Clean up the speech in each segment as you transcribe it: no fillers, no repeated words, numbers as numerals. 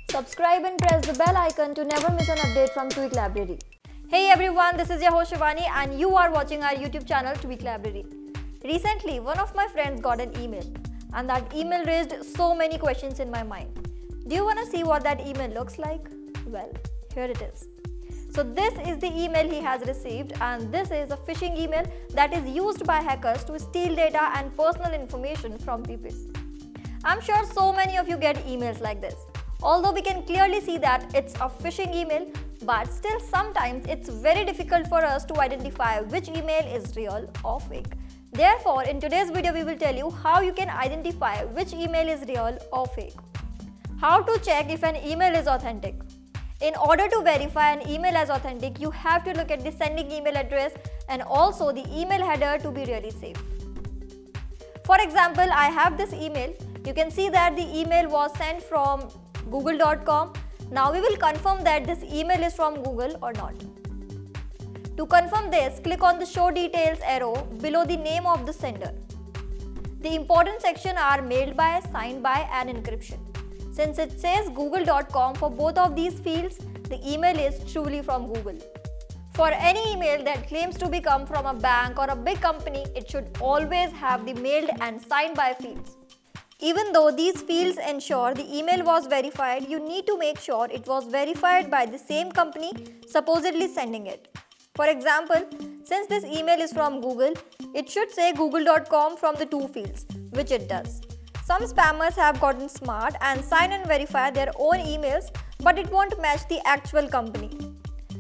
Subscribe and press the bell icon to never miss an update from Tweak Library. Hey everyone, this is your host Shivani and you are watching our YouTube channel Tweak Library. Recently, one of my friends got an email and that email raised so many questions in my mind. Do you want to see what that email looks like? Well, here it is. So this is the email he has received, and this is a phishing email that is used by hackers to steal data and personal information from people. I'm sure so many of you get emails like this. Although we can clearly see that it's a phishing email, but still sometimes it's very difficult for us to identify which email is real or fake. Therefore, in today's video we will tell you how you can identify which email is real or fake. How to check if an email is authentic. In order to verify an email as authentic, you have to look at the sending email address and also the email header to be really safe. For example, I have this email. You can see that the email was sent from google.com. Now we will confirm that this email is from Google or not. To confirm this, click on the show details arrow below the name of the sender. The important section are mailed by, signed by and encryption. Since it says google.com for both of these fields, the email is truly from Google. For any email that claims to come from a bank or a big company, it should always have the mailed and signed by fields. Even though these fields ensure the email was verified, you need to make sure it was verified by the same company supposedly sending it. For example, since this email is from Google, it should say google.com from the two fields, which it does. Some spammers have gotten smart and sign and verify their own emails, but it won't match the actual company.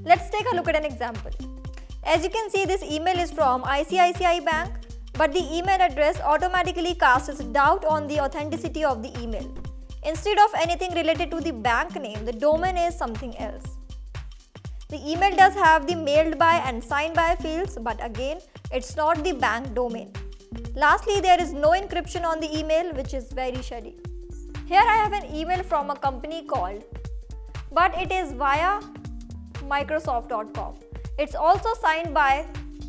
Let's take a look at an example. As you can see, this email is from ICICI Bank, but the email address automatically casts doubt on the authenticity of the email. Instead of anything related to the bank name, the domain is something else. The email does have the mailed by and signed by fields, but again, it's not the bank domain. Lastly, there is no encryption on the email, which is very shady. Here I have an email from a company called, but it is via Microsoft.com. It's also signed by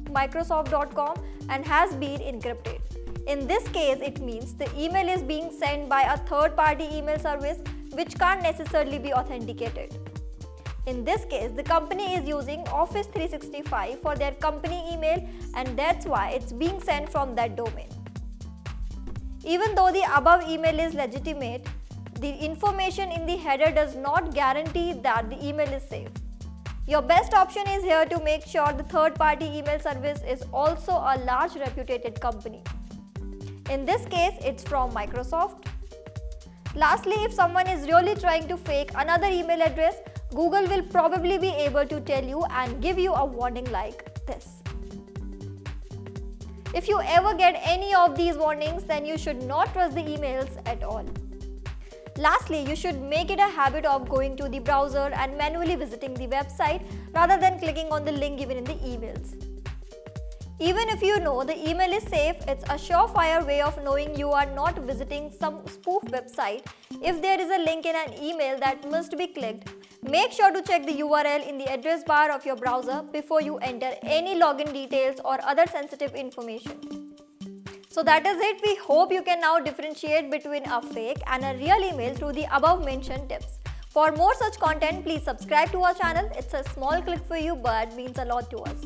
Microsoft.com and has been encrypted. In this case, it means the email is being sent by a third-party email service which can't necessarily be authenticated. In this case, the company is using Office 365 for their company email, and that's why it's being sent from that domain. Even though the above email is legitimate, the information in the header does not guarantee that the email is safe. Your best option is here to make sure the third-party email service is also a large reputed company. In this case, it's from Microsoft. Lastly, if someone is really trying to fake another email address, Google will probably be able to tell you and give you a warning like this. If you ever get any of these warnings, then you should not trust the emails at all. Lastly, you should make it a habit of going to the browser and manually visiting the website rather than clicking on the link given in the emails. Even if you know the email is safe, it's a surefire way of knowing you are not visiting some spoof website. If there is a link in an email that must be clicked, make sure to check the URL in the address bar of your browser before you enter any login details or other sensitive information. So that is it. We hope you can now differentiate between a fake and a real email through the above mentioned tips. For more such content, please subscribe to our channel. It's a small click for you but means a lot to us.